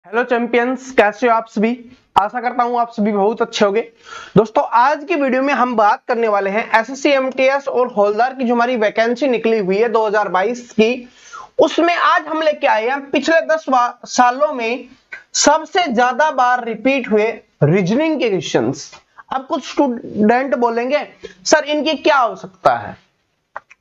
Hello champions, कैसे हो आप सभी। आशा करता हूं आप सभी बहुत अच्छे होंगे। दोस्तों आज की वीडियो में हम बात करने वाले हैं एसएससी एमटीएस और हवलदार की जो हमारी वैकेंसी निकली हुई है 2022 की, उसमें आज हम लेके आए हैं पिछले 10 सालों में सबसे ज्यादा बार रिपीट हुए रीजनिंग के क्वेश्चंस। अब कुछ स्टूडेंट बोलेंगे सर इनकी क्या आवश्यकता है,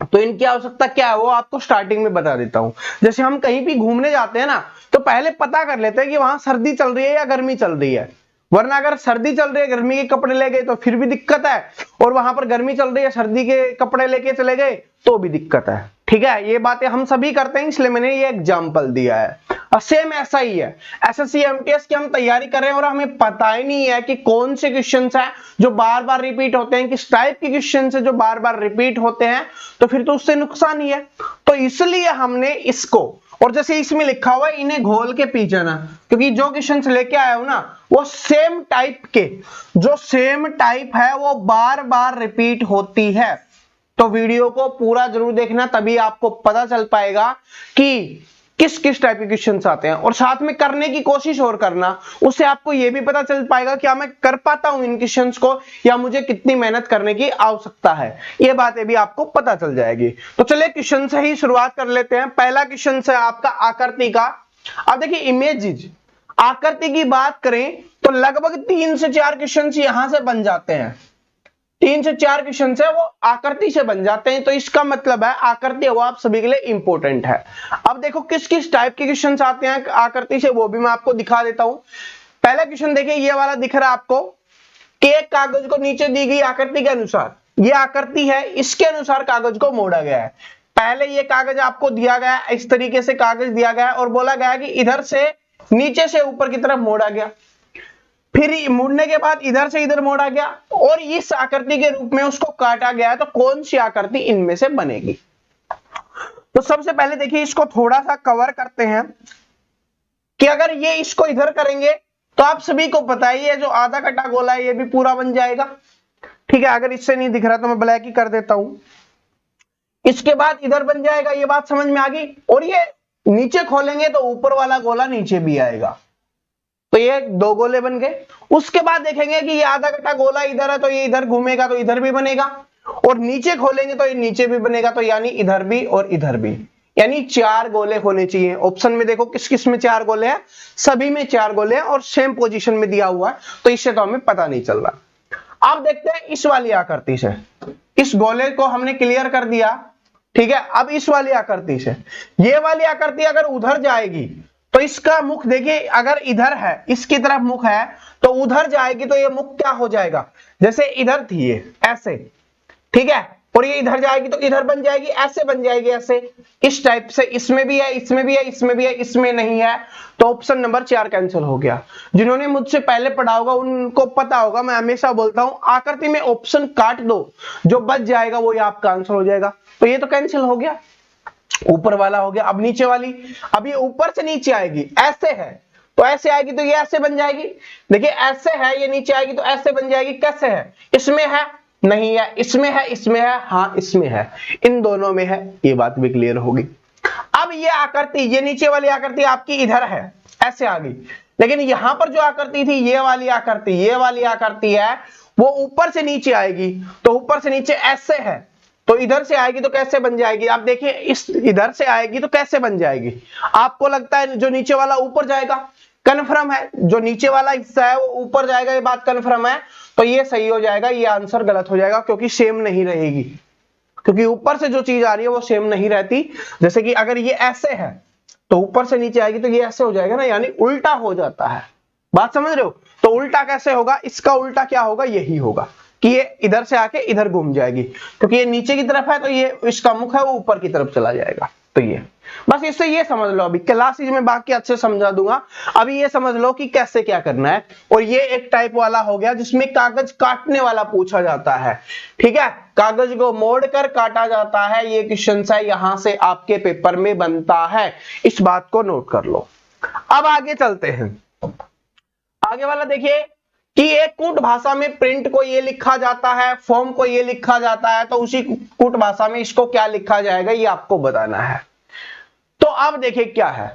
तो इनकी आवश्यकता क्या है वो आपको स्टार्टिंग में बता देता हूं। जैसे हम कहीं भी घूमने जाते हैं ना, तो पहले पता कर लेते हैं कि वहां सर्दी चल रही है या गर्मी चल रही है, वरना अगर सर्दी चल रही है गर्मी के कपड़े ले गए तो फिर भी दिक्कत है, और वहां पर गर्मी चल रही है सर्दी के कपड़े लेके चले गए तो भी दिक्कत है। ठीक है, ये बातें हम सभी करते हैं, इसलिए मैंने ये एग्जाम्पल दिया है। और सेम ऐसा ही है, एसएससी एमटीएस की हम तैयारी कर रहे हैं और हमें पता ही नहीं है कि कौन से क्वेश्चंस हैं जो बार बार रिपीट होते हैं, किस टाइप के क्वेश्चंस है जो बार बार रिपीट होते हैं, तो फिर तो उससे नुकसान ही है। तो इसलिए हमने इसको, और जैसे इसमें लिखा हुआ है इन्हें घोल के पी जाना, क्योंकि जो क्वेश्चंस लेके आया हूं ना वो सेम टाइप के, जो सेम टाइप है वो बार बार रिपीट होती है। तो वीडियो को पूरा जरूर देखना, तभी आपको पता चल पाएगा कि किस किस टाइप के क्वेश्चंस आते हैं, और साथ में करने की कोशिश और करना, उससे आपको यह भी पता चल पाएगा क्या मैं कर पाता हूं इन क्वेश्चंस को या मुझे कितनी मेहनत करने की आवश्यकता है। ये बातें भी आपको पता चल जाएगी। तो चलिए क्वेश्चन से ही शुरुआत कर लेते हैं। पहला क्वेश्चन है आपका आकृति का। अब देखिए इमेजेस, आकृति की बात करें तो लगभग 3 से 4 क्वेश्चन यहां से बन जाते हैं। 3 से 4 क्वेश्चन है वो आकृति से बन जाते हैं, तो इसका मतलब है आकृति वो आप सभी के लिए इंपॉर्टेंट है। अब देखो किस किस टाइप के क्वेश्चन आते हैं आकृति से, वो भी मैं आपको दिखा देता हूं। पहला क्वेश्चन देखिए, ये वाला दिख रहा है आपको कि एक कागज को नीचे दी गई आकृति के अनुसार, ये आकृति है, इसके अनुसार कागज को मोड़ा गया है। पहले ये कागज आपको दिया गया है, इस तरीके से कागज दिया गया है और बोला गया कि इधर से नीचे से ऊपर की तरफ मोड़ा गया, फिर मुड़ने के बाद इधर से इधर मोड़ा गया और इस आकृति के रूप में उसको काटा गया है। तो कौन सी आकृति इनमें से बनेगी? तो सबसे पहले देखिए इसको थोड़ा सा कवर करते हैं कि अगर ये इसको इधर करेंगे तो आप सभी को पता है ये जो आधा कटा गोला है ये भी पूरा बन जाएगा। ठीक है, अगर इससे नहीं दिख रहा तो मैं ब्लैक ही कर देता हूं। इसके बाद इधर बन जाएगा, ये बात समझ में आ गई। और ये नीचे खोलेंगे तो ऊपर वाला गोला नीचे भी आएगा, तो ये 2 गोले बन गए। उसके बाद देखेंगे कि ये आधा कटा गोला इधर है तो ये इधर घूमेगा तो इधर भी बनेगा, और नीचे खोलेंगे तो ये नीचे भी बनेगा, तो यानी इधर भी और इधर भी, यानी 4 गोले होने चाहिए। ऑप्शन में देखो किस किस में 4 गोले हैं, सभी में 4 गोले हैं और सेम पोजीशन में दिया हुआ है, तो इससे तो हमें पता नहीं चल रहा। अब देखते हैं इस वाली आकृति से, इस गोले को हमने क्लियर कर दिया। ठीक है, अब इस वाली आकृति से, ये वाली आकृति अगर उधर जाएगी तो इसका मुख देखिए, अगर इधर है इसकी तरफ मुख है तो उधर जाएगी तो ये मुख क्या हो जाएगा, जैसे इधर थी ये ऐसे, ठीक है, और ये इधर जाएगी तो इधर बन जाएगी, ऐसे बन जाएगी, ऐसे इस टाइप से। इसमें भी है, इसमें भी है, इसमें भी है, इसमें नहीं है, तो ऑप्शन नंबर 4 कैंसिल हो गया। जिन्होंने मुझसे पहले पढ़ा होगा उनको पता होगा, मैं हमेशा बोलता हूं आकृति में ऑप्शन काट दो, जो बच जाएगा वो आपका आंसर हो जाएगा। तो ये तो कैंसिल हो गया, ऊपर वाला हो गया। अब नीचे वाली, अब ये ऊपर से नीचे आएगी, ऐसे है तो ऐसे आएगी तो ये ऐसे बन जाएगी। देखिए ऐसे है, ये नीचे आएगी तो ऐसे बन जाएगी। कैसे है, इसमें है नहीं है, इसमें है, इसमें है, हाँ इसमें है, इन दोनों में है, ये बात भी क्लियर होगी। अब ये आकृति, ये नीचे वाली आकृति आपकी इधर है, ऐसे आ गई, लेकिन यहां पर जो आकृति थी ये वाली आकृति, ये वाली आकृति है वो ऊपर से नीचे आएगी, तो ऊपर से नीचे ऐसे है, तो इधर से आएगी तो कैसे बन जाएगी? आप देखिए इस इधर से आएगी तो कैसे बन जाएगी? आपको लगता है जो नीचे वाला ऊपर जाएगा? कन्फर्म है जो नीचे वाला हिस्सा है वो ऊपर जाएगा, ये बात कन्फर्म है। तो ये सही हो जाएगा, ये आंसर गलत हो जाएगा, क्योंकि सेम नहीं रहेगी, क्योंकि ऊपर से जो चीज आ रही है वो सेम नहीं रहती। जैसे कि अगर ये ऐसे है तो ऊपर से नीचे आएगी तो ये ऐसे हो जाएगा ना, यानी उल्टा हो जाता है। बात समझ रहे हो? तो उल्टा कैसे होगा? इसका उल्टा क्या होगा? यही होगा कि ये इधर से आके इधर घूम जाएगी, क्योंकि ये नीचे की तरफ है तो ये इसका मुख है वो ऊपर की तरफ चला जाएगा। तो ये बस इससे ये समझ लो, अभी क्लासेज में बाकी अच्छे समझा दूंगा, अभी ये समझ लो कि कैसे क्या करना है। और ये एक टाइप वाला हो गया जिसमें कागज काटने वाला पूछा जाता है। ठीक है, कागज को मोड़कर काटा जाता है, ये क्वेश्चन है यहां से आपके पेपर में बनता है, इस बात को नोट कर लो। अब आगे चलते हैं, आगे वाला देखिए कि एक कूट भाषा में प्रिंट को ये लिखा जाता है, फॉर्म को ये लिखा जाता है, तो उसी कूट भाषा में इसको क्या लिखा जाएगा ये आपको बताना है। तो अब देखिए क्या है,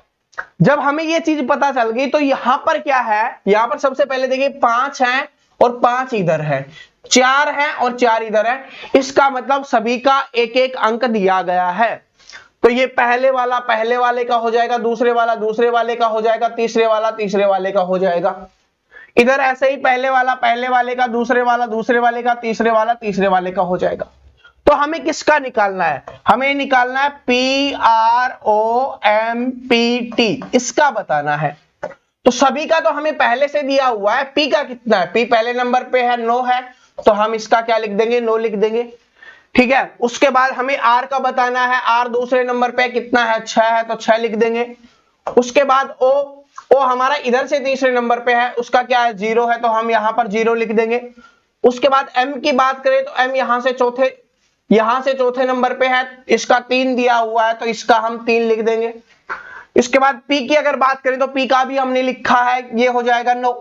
जब हमें ये चीज पता चल गई तो यहां पर क्या है, यहां पर सबसे पहले देखिए 5 है और 5 इधर है, 4 है और 4 इधर है, इसका मतलब सभी का एक एक अंक दिया गया है। तो ये पहले वाले का हो जाएगा, दूसरे वाले का हो जाएगा, तीसरे वाले का हो जाएगा। इधर ऐसे ही पहले वाले का, दूसरे वाले का, तीसरे वाले का हो जाएगा। तो हमें किसका निकालना है, हमें निकालना है PROMPT, इसका बताना है। तो सभी का तो हमें पहले से दिया हुआ है, P का कितना है, P पहले नंबर पे है 9 है, तो हम इसका क्या लिख देंगे, 9 लिख देंगे। ठीक है, उसके बाद हमें R का बताना है, R दूसरे नंबर पे कितना है, 6 है, तो 6 लिख देंगे। उसके बाद O हमारा इधर से तीसरे नंबर पे है, उसका क्या है, 0 है, तो हम यहां पर 0 लिख देंगे। उसके बाद M की बात करें तो M यहां से चौथे नंबर पे है, इसका 3 दिया हुआ है, तो इसका हम 3 लिख देंगे। इसके बाद P की अगर बात करें तो P का भी हमने लिखा है, ये हो जाएगा 9।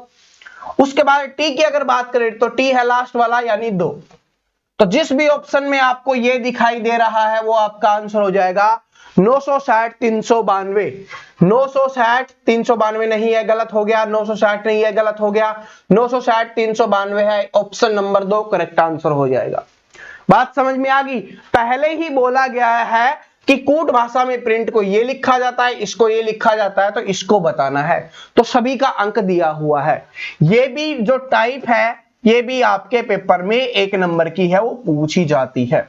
उसके बाद T की अगर बात करें तो T है लास्ट वाला यानी 2। तो जिस भी ऑप्शन में आपको ये दिखाई दे रहा है वो आपका आंसर हो जाएगा 960 392। 960 392 नहीं है, गलत हो गया, 960 नहीं है, गलत हो गया, 960 392 है, ऑप्शन नंबर 2 करेक्ट आंसर हो जाएगा। बात समझ में आ गई। पहले ही बोला गया है कि कूट भाषा में प्रिंट को ये लिखा जाता है, इसको ये लिखा जाता है, तो इसको बताना है। तो सभी का अंक दिया हुआ है। ये भी जो टाइप है ये भी आपके पेपर में 1 नंबर की है, वो पूछी जाती है।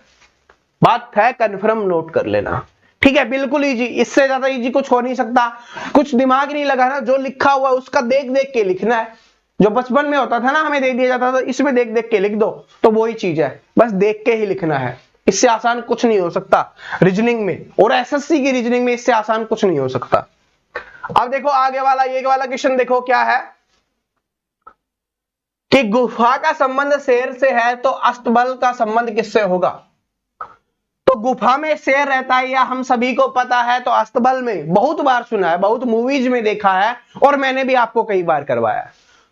बात है, कन्फर्म नोट कर लेना। ठीक है, बिल्कुल इजी, इससे ज्यादा इजी कुछ हो नहीं सकता। कुछ दिमाग नहीं लगाना, जो लिखा हुआ है उसका देख देख के लिखना है। जो बचपन में होता था ना, हमें दे दिया जाता था, इसमें देख देख के लिख दो, तो वही चीज है, बस देख के ही लिखना है। इससे आसान कुछ नहीं हो सकता रीजनिंग में, और एसएससी की रीजनिंग में इससे आसान कुछ नहीं हो सकता। अब देखो आगे वाला, ये वाला क्वेश्चन देखो क्या है कि गुफा का संबंध शेर से है तो अस्तबल का संबंध किससे होगा। तो गुफा में शेर रहता है, या हम सभी को पता है, तो अस्तबल में बहुत बार सुना है, बहुत मूवीज में देखा है, और मैंने भी आपको कई बार करवाया।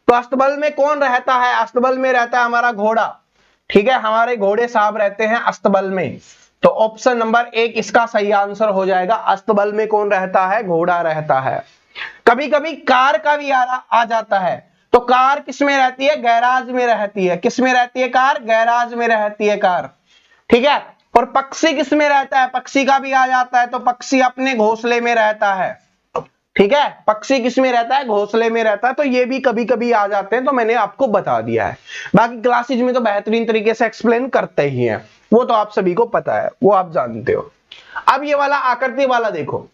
तो अस्तबल में कौन रहता है, अस्तबल में रहता है हमारा घोड़ा। ठीक है, हमारे घोड़े साहब रहते हैं अस्तबल में। तो ऑप्शन नंबर 1 इसका सही आंसर हो जाएगा। अस्तबल में कौन रहता है, घोड़ा रहता है। कभी कभी कार का भी आ जाता है। तो कार किसमें रहती है, गैराज में रहती है। किसमें रहती है कार, गैराज में रहती है कार। ठीक है, और पक्षी किसमें रहता है, पक्षी का भी आ जाता है। तो पक्षी अपने घोंसले में रहता है। ठीक है, पक्षी किसमें रहता है, घोंसले में रहता है। तो ये भी कभी कभी आ जाते हैं, तो मैंने आपको बता दिया है। बाकी क्लासेज में तो बेहतरीन तरीके से एक्सप्लेन करते ही हैं, वो तो आप सभी को पता है, वो आप जानते हो। अब ये वाला आकृति वाला देखो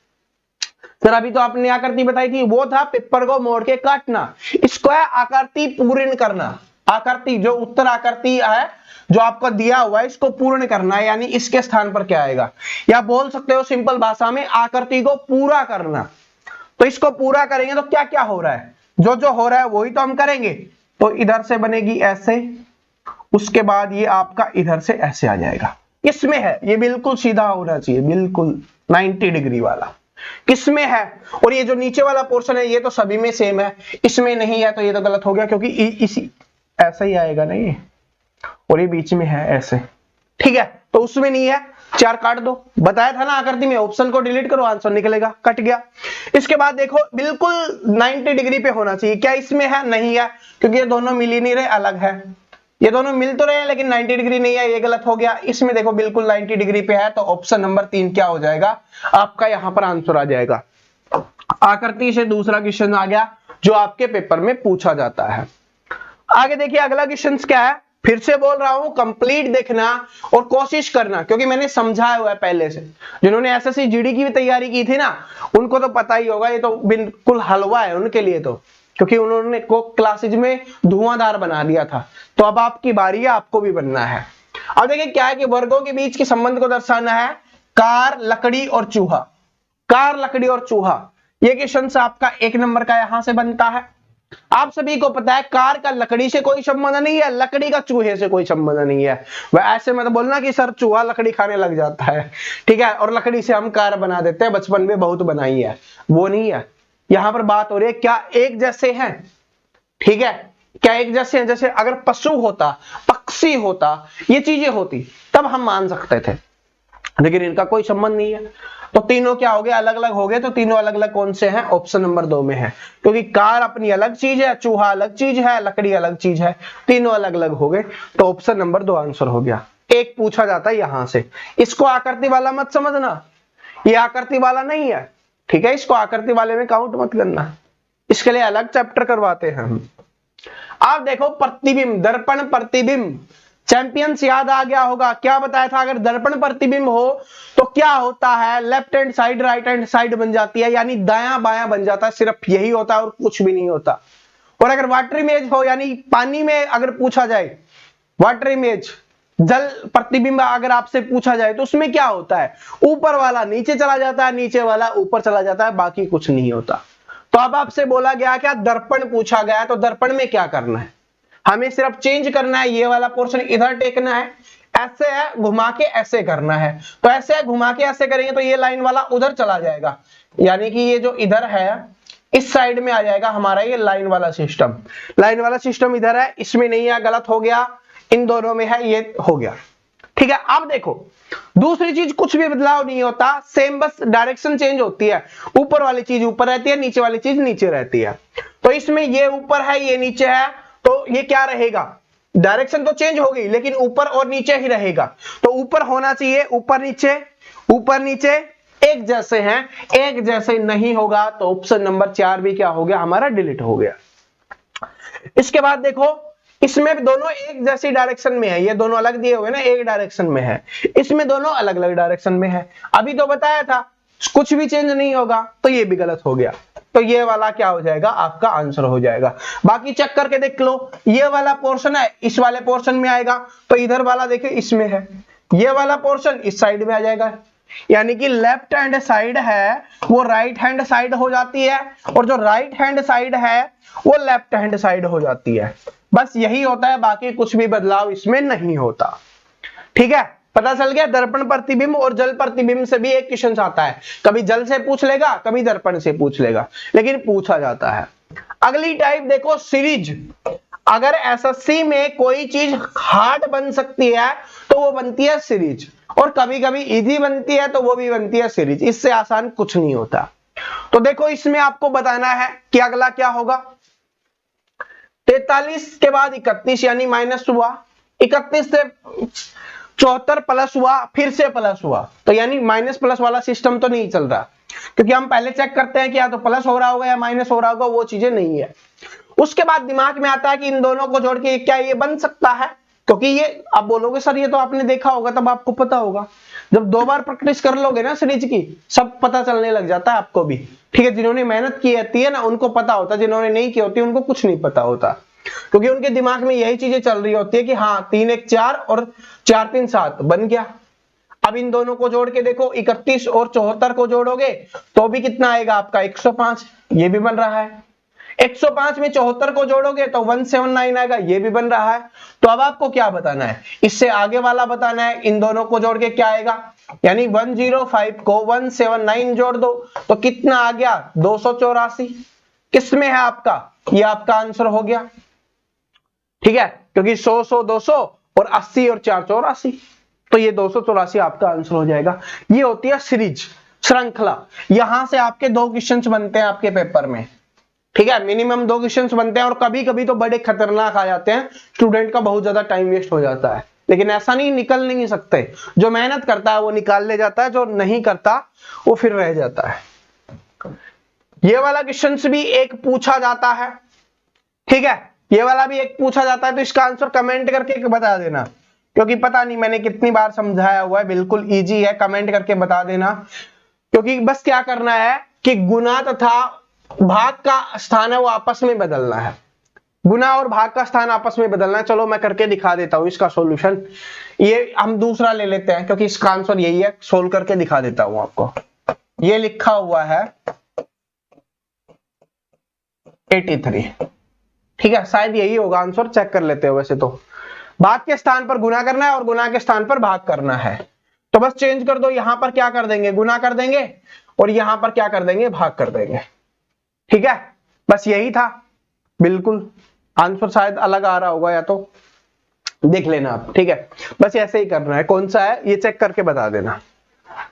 सर, अभी तो आपने आकृति बताई थी, वो था पेपर को मोड़ के काटना। इसको है आकृति पूर्ण करना। आकृति जो उत्तर आकृति है जो आपको दिया हुआ है, इसको पूर्ण करना है, यानी इसके स्थान पर क्या आएगा, या बोल सकते हो सिंपल भाषा में आकृति को पूरा करना। तो इसको पूरा करेंगे तो क्या क्या हो रहा है, जो जो हो रहा है वही तो हम करेंगे। तो इधर से बनेगी ऐसे, उसके बाद ये आपका इधर से ऐसे आ जाएगा। किसमें है, ये बिल्कुल सीधा होना चाहिए, बिल्कुल 90 डिग्री वाला। किसमें है, और ये जो नीचे वाला पोर्शन है ये तो सभी में सेम है, इसमें नहीं है तो ये तो गलत हो गया, क्योंकि इसी ऐसा ही आएगा ना ये, और ये बीच में है ऐसे। ठीक है, तो उसमें नहीं है, 4 काट दो। बताया था ना आकृति में, ऑप्शन को डिलीट करो, आंसर निकलेगा, कट गया। इसके बाद देखो बिल्कुल 90 डिग्री पे होना चाहिए। क्या इसमें है, नहीं है, क्योंकि ये दोनों मिल ही नहीं रहे, अलग है। ये दोनों मिल तो रहे हैं लेकिन 90 डिग्री नहीं है, ये गलत हो गया। इसमें देखो बिल्कुल 90 डिग्री पे है, तो ऑप्शन नंबर 3 क्या हो जाएगा, आपका यहां पर आंसर आ जाएगा। आकृति से दूसरा क्वेश्चन आ गया जो आपके पेपर में पूछा जाता है। आगे देखिए अगला क्वेश्चन क्या है, फिर से बोल रहा हूं कंप्लीट देखना और कोशिश करना, क्योंकि मैंने समझाया हुआ है पहले से। जिन्होंने एसएससी जीडी की भी तैयारी की थी ना, उनको तो पता ही होगा, ये तो बिल्कुल हलवा है उनके लिए तो, क्योंकि उन्होंने को क्लासेज में धुआंधार बना दिया था। तो अब आपकी बारी है, आपको भी बनना है। अब देखिए क्या है कि वर्गों के बीच के संबंध को दर्शाना है, कार, लकड़ी और चूहा। कार, लकड़ी और चूहा, ये क्वेश्चन आपका 1 नंबर का यहां से बनता है। आप सभी को पता है कार का लकड़ी से कोई संबंध नहीं है, लकड़ी का चूहे से कोई संबंध नहीं है। वह ऐसे मत बोलना कि सर चूहा लकड़ी खाने लग जाता है, ठीक है, और लकड़ी से हम कार बना देते हैं, बचपन में बहुत बनाई है, वो नहीं है। यहां पर बात हो रही है क्या एक जैसे हैं, ठीक है, क्या एक जैसे हैं। जैसे अगर पशु होता, पक्षी होता, ये चीजें होती, तब हम मान सकते थे, लेकिन इनका कोई संबंध नहीं है। तो तीनों क्या हो गए, अलग अलग हो गए। तो तीनों अलग अलग कौन से हैं, ऑप्शन नंबर 2 में है, क्योंकि कार अपनी अलग चीज है, चूहा अलग चीज है, लकड़ी अलग चीज है, तीनों अलग अलग हो गए। तो ऑप्शन नंबर 2 आंसर हो गया। एक पूछा जाता है यहां से, इसको आकृति वाला मत समझना, ये आकृति वाला नहीं है, ठीक है, इसको आकृति वाले में काउंट मत करना, इसके लिए अलग चैप्टर करवाते हैं हम। आप देखो प्रतिबिंब, दर्पण प्रतिबिंब, चैंपियंस याद आ गया होगा, क्या बताया था, अगर दर्पण प्रतिबिंब हो तो क्या होता है, left hand side right hand side बन जाती है, यानी दायां बायां बन जाता है, सिर्फ यही होता है और कुछ भी नहीं होता। और अगर वाटर इमेज हो, यानी पानी में अगर पूछा जाए वाटर इमेज, जल प्रतिबिंब अगर आपसे पूछा जाए तो उसमें क्या होता है, ऊपर वाला नीचे चला जाता है, नीचे वाला ऊपर चला जाता है, बाकी कुछ नहीं होता। तो अब आपसे बोला गया क्या, दर्पण पूछा गया, तो दर्पण में क्या करना है, हमें सिर्फ चेंज करना है, ये वाला पोर्शन इधर टेकना है, ऐसे है घुमा के ऐसे करना है, तो ऐसे है घुमा के ऐसे करेंगे तो ये लाइन वाला उधर चला जाएगा, यानी कि ये जो इधर है इस साइड में आ जाएगा हमारा ये लाइन वाला सिस्टम। लाइन वाला सिस्टम इधर है, इसमें नहीं है, गलत हो गया, इन दोनों में है, ये हो गया, ठीक है। अब देखो दूसरी चीज, कुछ भी बदलाव नहीं होता, सेम, बस डायरेक्शन चेंज होती है, ऊपर वाली चीज ऊपर रहती है, नीचे वाली चीज नीचे रहती है। तो इसमें ये ऊपर है ये नीचे है, तो ये क्या रहेगा, डायरेक्शन तो चेंज होगी लेकिन ऊपर और नीचे ही रहेगा। तो ऊपर होना चाहिए, ऊपर नीचे एक जैसे हैं, एक जैसे नहीं होगा, तो ऑप्शन नंबर 4 भी क्या हो गया हमारा, डिलीट हो गया। इसके बाद देखो इसमें दोनों एक जैसी डायरेक्शन में है, ये दोनों अलग दिए हुए ना, एक डायरेक्शन में है, इसमें दोनों अलग अलग डायरेक्शन में है। अभी तो बताया था कुछ भी चेंज नहीं होगा, तो ये भी गलत हो गया, तो ये वाला क्या हो जाएगा, आपका आंसर हो जाएगा। बाकी चेक करके देख लो, ये वाला पोर्शन है इस वाले पोर्शन में आएगा, तो इधर वाला देखिए इसमें है, ये वाला पोर्शन इस साइड में आ जाएगा, यानी कि लेफ्ट हैंड साइड है वो राइट हैंड साइड हो जाती है, और जो राइट हैंड साइड है वो लेफ्ट हैंड साइड हो जाती है। बस यही होता है, बाकी कुछ भी बदलाव इसमें नहीं होता, ठीक है। पता चल गया, दर्पण प्रतिबिंब और जल प्रतिबिंब से भी एक क्वेश्चन आता है, कभी जल से पूछ लेगा, कभी दर्पण से पूछ लेगा, लेकिन पूछा जाता है। अगली टाइप देखो, सीरीज। अगर एसएससी में कोई चीज हार्ड बन सकती है तो वो बनती है सीरीज, और कभी कभी इजी बनती है तो वो भी बनती है सीरीज, इससे आसान कुछ नहीं होता। तो देखो इसमें आपको बताना है कि अगला क्या होगा, 43 के बाद 31 यानी माइनस हुआ, 31 से 74 प्लस हुआ, फिर से प्लस हुआ, तो यानी माइनस प्लस वाला सिस्टम तो नहीं चल रहा, क्योंकि हम पहले चेक करते हैं कि या तो प्लस हो रहा होगा या माइनस हो रहा होगा, वो चीजें नहीं है। उसके बाद दिमाग में आता है कि इन दोनों को जोड़ के क्या ये बन सकता है, क्योंकि ये आप बोलोगे सर ये तो आपने देखा होगा, तब आपको पता होगा, जब 2 बार प्रैक्टिस कर लोगे ना सीरीज की, सब पता चलने लग जाता है आपको भी, ठीक है। जिन्होंने मेहनत की रहती है ना उनको पता होता, जिन्होंने नहीं की होती उनको कुछ नहीं पता होता, क्योंकि उनके दिमाग में यही चीजें चल रही होती है कि हाँ 3 1 4 और 4 3 7 बन गया। अब इन दोनों को जोड़ के देखो, 31 और 74 को जोड़ोगे तो भी कितना आएगा आपका 105, ये भी बन रहा है। 105 में 74 को जोड़ोगे तो 179 आएगा, ये भी बन रहा है। तो अब आपको क्या बताना है, इससे आगे वाला बताना है, इन दोनों को जोड़ के क्या आएगा, यानी 105 को 179 जोड़ दो तो कितना आ गया 284, किसमें है आपका, ये आपका आंसर हो गया, ठीक है, क्योंकि 100 100 200 और 80 और 4 84, तो ये 284 आपका आंसर हो जाएगा। ये होती है सीरीज, श्रृंखला। यहां से आपके 2 क्वेश्चंस बनते हैं आपके पेपर में, ठीक है, मिनिमम 2 क्वेश्चंस बनते हैं, और कभी कभी तो बड़े खतरनाक आ जाते हैं, स्टूडेंट का बहुत ज्यादा टाइम वेस्ट हो जाता है, लेकिन ऐसा नहीं, निकल नहीं सकते, जो मेहनत करता है वो निकाल ले जाता है, जो नहीं करता वो फिर रह जाता है। ये वाला क्वेश्चंस भी एक पूछा जाता है, ठीक है, ये वाला भी एक पूछा जाता है, तो इसका आंसर कमेंट करके बता देना, क्योंकि पता नहीं मैंने कितनी बार समझाया हुआ है, बिल्कुल इजी है, कमेंट करके बता देना, क्योंकि बस क्या करना है कि गुना तथा भाग का स्थान है वो आपस में बदलना है, गुना और भाग का स्थान आपस में बदलना है। चलो मैं करके दिखा देता हूं इसका सॉल्यूशन, ये हम दूसरा ले लेते हैं क्योंकि इसका आंसर यही है, सोल्व करके दिखा देता हूं आपको। ये लिखा हुआ है 83, ठीक है, शायद यही होगा आंसर, चेक कर लेते हो। वैसे तो भाग के स्थान पर गुना करना है और गुना के स्थान पर भाग करना है, तो बस चेंज कर दो, यहां पर क्या कर देंगे गुना कर देंगे और यहां पर क्या कर देंगे भाग कर देंगे, ठीक है, बस यही था, बिल्कुल आंसर शायद अलग आ रहा होगा या तो देख लेना आप, ठीक है, बस ऐसे ही करना है। कौन सा है ये चेक करके बता देना।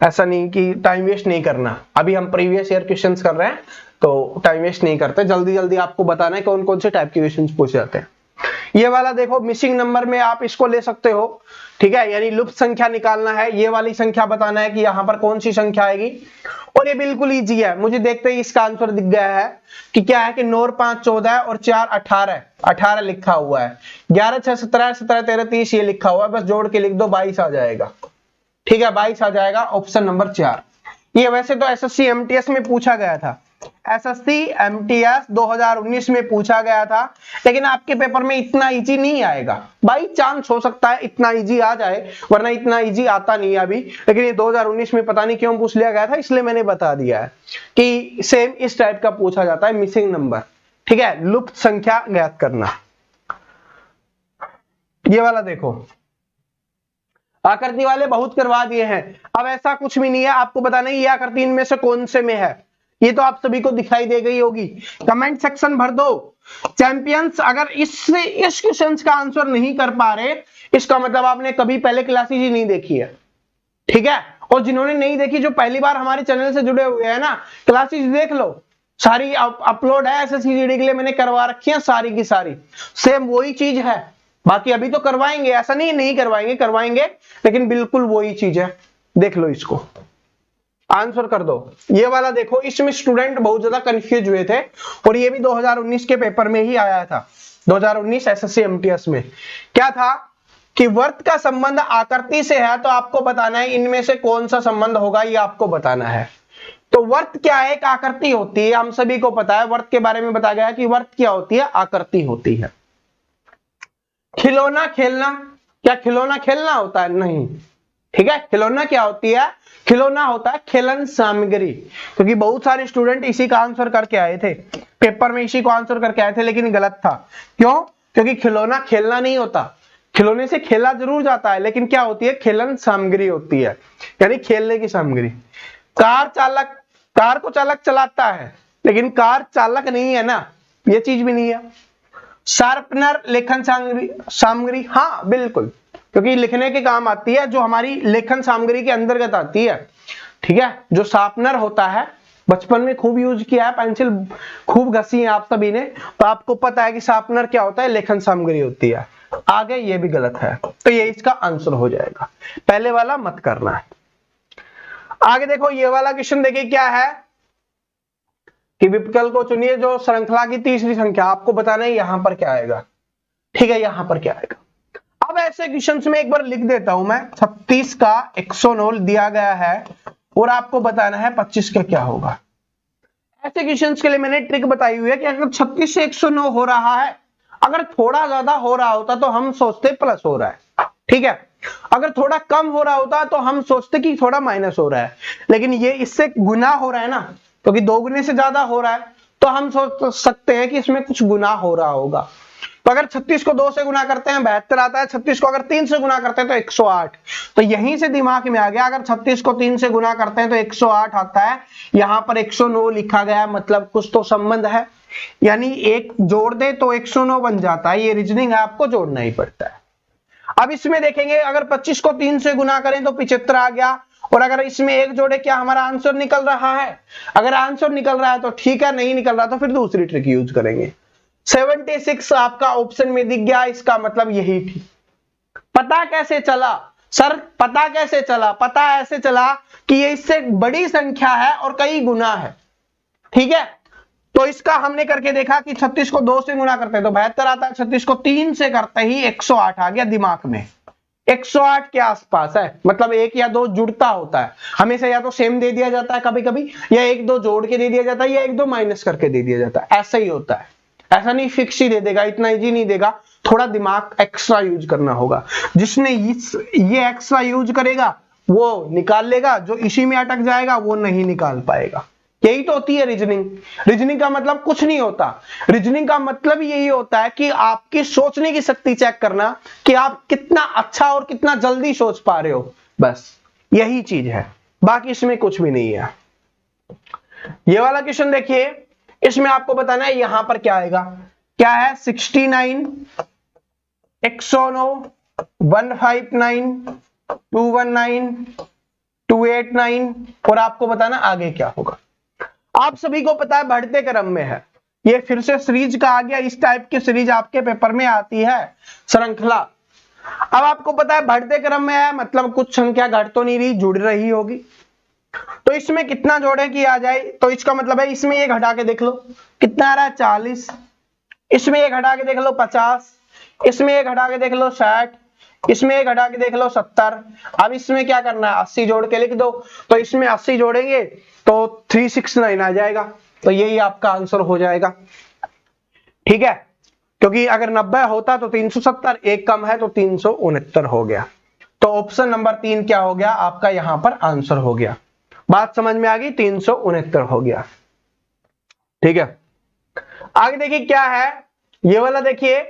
ऐसा नहीं कि टाइम वेस्ट नहीं करना, अभी हम प्रीवियस ईयर क्वेश्चंस कर रहे हैं तो टाइम वेस्ट नहीं करते, जल्दी जल्दी आपको बताना है कौन कौन से टाइप के क्वेश्चंस पूछे जाते हैं। ये वाला देखो मिसिंग नंबर में आप इसको ले सकते हो, ठीक है, यानी लुप्त संख्या निकालना है, ये वाली संख्या बताना है कि यहां पर कौन सी संख्या आएगी। और ये बिल्कुल इजी है, मुझे देखते ही इसका आंसर दिख गया है कि क्या है कि 9 और 5 14 और 4 18, 18 लिखा हुआ है, 11 6 17 17 13 30 ये लिखा हुआ है, बस जोड़ के लिख दो 22 आ जाएगा, ठीक है 22 आ जाएगा, ऑप्शन नंबर 4। ये वैसे तो एसएससी एमटीएस में पूछा गया था, एसएससी एमटीएस 2019 में पूछा गया था, लेकिन आपके पेपर में इतना इजी नहीं आएगा, बाई चांस हो सकता है इतना इजी आ जाए, वरना इतना इजी आता नहीं है अभी, लेकिन ये 2019 में पता नहीं क्यों पूछ लिया गया था, इसलिए मैंने बता दिया है कि सेम इस टाइप का पूछा जाता है, मिसिंग नंबर, ठीक है, लुप्त संख्या ज्ञात करना। ये वाला देखो आकृति वाले बहुत करवा दिए हैं, अब ऐसा कुछ भी नहीं है, आपको बताना है ये आकृति इनमें से कौन से में है, ये तो आप सभी को दिखाई दे गई होगी, कमेंट सेक्शन भर दो चैंपियंस। अगर इस क्वेश्चन का आंसर नहीं कर पा रहे, इसका मतलब आपने कभी पहले क्लासेज ही नहीं देखी है, ठीक है, और जिन्होंने नहीं देखी, जो पहली बार हमारे चैनल से जुड़े हुए हैं ना, क्लासेज देख लो, सारी अपलोड है एसएससी जीडी के लिए, मैंने करवा रखी है सारी की सारी, सेम वही चीज है, बाकी अभी तो करवाएंगे, ऐसा नहीं करवाएंगे, करवाएंगे, लेकिन बिल्कुल वही चीज है, देख लो इसको, आंसर कर दो। ये वाला देखो, इसमें स्टूडेंट बहुत ज्यादा कंफ्यूज हुए थे, और ये भी 2019 के पेपर में ही आया था, 2019 एसएससी एमटीएस में क्या था कि वर्त का संबंध आकृति से है, तो आपको बताना है इनमें से कौन सा संबंध होगा, ये आपको बताना है। तो वर्त क्या है, एक आकृति होती है, हम सभी को पता है, वर्त के बारे में बताया गया है कि वर्त क्या होती है, आकृति होती है। खिलौना खेलना, क्या खिलौना खेलना होता है, नहीं, ठीक है, खिलौना क्या होती है, खिलौना होता है खेलन सामग्री, क्योंकि बहुत सारे स्टूडेंट इसी का आंसर करके आए थे पेपर में, इसी को आंसर करके आए थे, लेकिन गलत था, क्यों, क्योंकि खिलौना खेलना नहीं होता, खिलौने से खेला जरूर जाता है, लेकिन क्या होती है, खेलन सामग्री होती है, यानी खेलने की सामग्री। कार चालक, कार को चालक चलाता है, लेकिन कार चालक नहीं है ना, ये चीज भी नहीं है। शार्पनर लेखन सामग्री, हाँ बिल्कुल, क्योंकि लिखने के काम आती है, जो हमारी लेखन सामग्री के अंतर्गत आती है, ठीक है, जो शार्पनर होता है, बचपन में खूब यूज किया है, पेंसिल खूब घसी है आप सभी ने, तो आपको पता है कि शार्पनर क्या होता है, लेखन सामग्री होती है। आगे ये भी गलत है, तो ये इसका आंसर हो जाएगा, पहले वाला मत करना है। आगे देखो, ये वाला क्वेश्चन देखिए क्या है कि विकल्प को चुनिए जो श्रृंखला की तीसरी संख्या, आपको बताना है यहां पर क्या आएगा, ठीक है, यहां पर क्या आएगा। अब ऐसे क्वेश्चंस में एक बार लिख देता हूं मैं, 36 का 109 दिया गया है, और आपको बताना है 25 का क्या होगा। ऐसे क्वेश्चंस के लिए मैंने ट्रिक बताई हुई है कि अगर 36 से 109 हो रहा है, अगर थोड़ा ज्यादा हो रहा होता तो हम सोचते प्लस हो रहा है, ठीक है, अगर थोड़ा कम हो रहा होता तो हम सोचते कि थोड़ा माइनस हो रहा है, लेकिन ये इससे गुना हो रहा है ना, क्योंकि 2 गुने से ज्यादा हो रहा है, तो हम सोच सकते हैं कि इसमें कुछ गुना हो रहा होगा। तो अगर 36 को 2 से गुना करते हैं 72 आता है, 36 को अगर 3 से गुना करते हैं तो 108, तो यहीं से दिमाग में आ गया, अगर 36 को 3 से गुना करते हैं तो 108 आता है, यहां पर 109 लिखा गया, मतलब कुछ तो संबंध है, यानी एक जोड़ दे तो 109 बन जाता है, ये रीजनिंग है, आपको जोड़ना ही पड़ता है। अब इसमें देखेंगे, अगर 25 को 3 से गुना करें तो 75 आ गया, और अगर इसमें एक जोड़े, क्या हमारा आंसर निकल रहा है, अगर आंसर निकल रहा है तो ठीक है, नहीं निकल रहा तो फिर दूसरी ट्रिक यूज करेंगे। 76 आपका ऑप्शन में दिख गया, इसका मतलब यही थी। पता कैसे चला सर, पता कैसे चला, पता ऐसे चला कि ये इससे बड़ी संख्या है और कई गुना है, ठीक है, तो इसका हमने करके देखा कि 36 को 2 से गुना करते हैं तो 72 आता है, 36 को 3 से करते ही 108 आ गया दिमाग में, 108 के आसपास है, मतलब 1 या 2 जुड़ता होता है, हमेशा या तो सेम दे दिया जाता है कभी कभी, या 1-2 जोड़ के दे दिया जाता है, या 1-2 माइनस करके दे दिया जाता है, ऐसा ही होता है, ऐसा नहीं फिक्स ही दे देगा, इतना इजी नहीं देगा, थोड़ा दिमाग एक्स्ट्रा यूज करना होगा। जिसने ये एक्स्ट्रा यूज करेगा वो निकाल लेगा, जो इसी में अटक जाएगा वो नहीं निकाल पाएगा। यही तो होती है रीजनिंग। रीजनिंग का मतलब कुछ नहीं होता, रीजनिंग का मतलब यही होता है कि आपकी सोचने की शक्ति चेक करना, कि आप कितना अच्छा और कितना जल्दी सोच पा रहे हो, बस यही चीज है, बाकी इसमें कुछ भी नहीं है। ये वाला क्वेश्चन देखिए, इसमें आपको बताना है यहां पर क्या आएगा, क्या है 69, 109, 159, 219, 289 और आपको बताना आगे क्या होगा। आप सभी को पता है बढ़ते क्रम में है, ये फिर से सीरीज का आ गया, इस टाइप की सीरीज आपके पेपर में आती है श्रृंखला। अब आपको पता है बढ़ते क्रम में है, मतलब कुछ संख्या घट तो नहीं रही, जुड़ रही होगी। तो इसमें कितना जोड़े कि आ जाए, तो इसका मतलब है इसमें ये घटा के देख लो कितना आ रहा है 40, इसमें ये घटा के देख लो 50, इसमें ये घटा के देख लो 60, इसमें ये घटा के देख लो 70। अब इसमें क्या करना है 80 जोड़ के लिख दो, तो इसमें 80 जोड़ेंगे तो 369 आ जाएगा, तो यही आपका आंसर हो जाएगा। ठीक है, क्योंकि अगर 90 होता तो 370, एक कम है तो 369 हो गया। तो ऑप्शन नंबर 3 क्या हो गया आपका, यहां पर आंसर हो गया। बात समझ में आ गई, 369 हो गया। ठीक है, आगे देखिए क्या है ये वाला, देखिए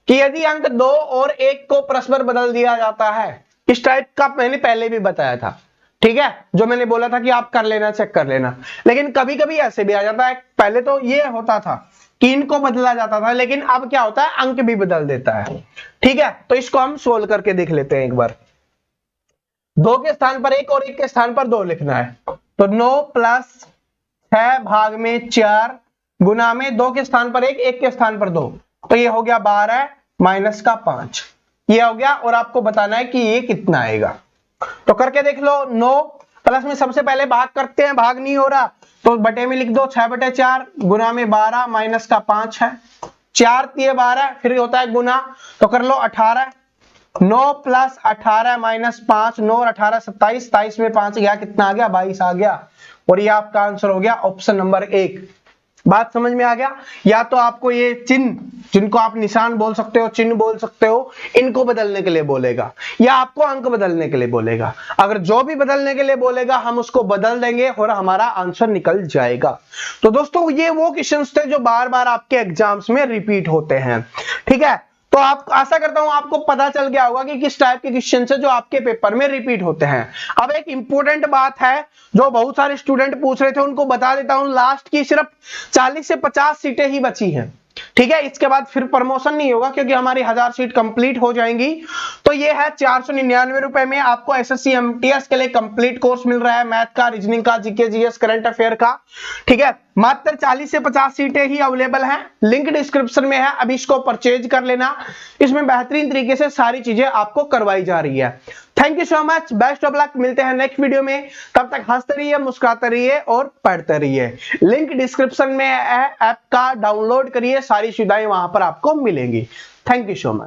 कि यदि अंक 2 और 1 को परस्पर बदल दिया जाता है, इस टाइप का मैंने पहले भी बताया था। ठीक है, जो मैंने बोला था कि आप कर लेना, चेक कर लेना, लेकिन कभी कभी ऐसे भी आ जाता है। पहले तो ये होता था कि इनको बदला जाता था, लेकिन अब क्या होता है अंक भी बदल देता है। ठीक है, तो इसको हम सोल्व करके देख लेते हैं एक बार। 2 के स्थान पर 1 और 1 के स्थान पर 2 लिखना है, तो 9 प्लस 6 भाग में 4 गुना में 2 के स्थान पर 1, 1 के स्थान पर 2, तो ये हो गया 12 माइनस का 5, ये हो गया। और आपको बताना है कि ये कितना आएगा, तो करके देख लो। 9 प्लस में सबसे पहले भाग करते हैं, भाग नहीं हो रहा तो बटे में लिख दो 6/4 गुना में 12 माइनस का 5 है, 4 तिये 12, फिर होता है गुना, तो कर लो 18। 9 प्लस 18 माइनस 5, 9 और 18 27, 27 में 5 गया, कितना आ गया 22 आ गया। और ये आपका आंसर हो गया ऑप्शन नंबर 1। बात समझ में आ गया। या तो आपको ये चिन्ह, जिनको आप निशान बोल सकते हो, चिन्ह बोल सकते हो, इनको बदलने के लिए बोलेगा, या आपको अंक बदलने के लिए बोलेगा। अगर जो भी बदलने के लिए बोलेगा हम उसको बदल देंगे और हमारा आंसर निकल जाएगा। तो दोस्तों ये वो क्वेश्चंस थे जो बार बार आपके एग्जाम्स में रिपीट होते हैं। ठीक है, तो आप आशा करता हूं आपको पता चल गया होगा कि किस टाइप के क्वेश्चन है जो आपके पेपर में रिपीट होते हैं। अब एक इंपॉर्टेंट बात है जो बहुत सारे स्टूडेंट पूछ रहे थे, उनको बता देता हूं, लास्ट की सिर्फ 40 से 50 सीटें ही बची हैं। ठीक है, इसके बाद फिर प्रमोशन नहीं होगा क्योंकि हमारी 1000 सीट कंप्लीट हो जाएंगी। तो ये है 499 रुपए में आपको एसएससी एमटीएस के लिए कंप्लीट कोर्स मिल रहा है, मैथ का, रीजनिंग का, जीके जीएस, करंट अफेयर का। ठीक है, मात्र 40 से 50 सीटें ही अवेलेबल हैं, लिंक डिस्क्रिप्शन में है, अभी इसको परचेज कर लेना। इसमें बेहतरीन तरीके से सारी चीजें आपको करवाई जा रही है। Thank you so much, best of luck, मिलते हैं नेक्स्ट वीडियो में। तब तक हंसते रहिए, मुस्कुराते रहिए और पढ़ते रहिए। लिंक डिस्क्रिप्शन में है, ऐप का डाउनलोड करिए, सारी सुविधाएं वहां पर आपको मिलेंगी। Thank you so much.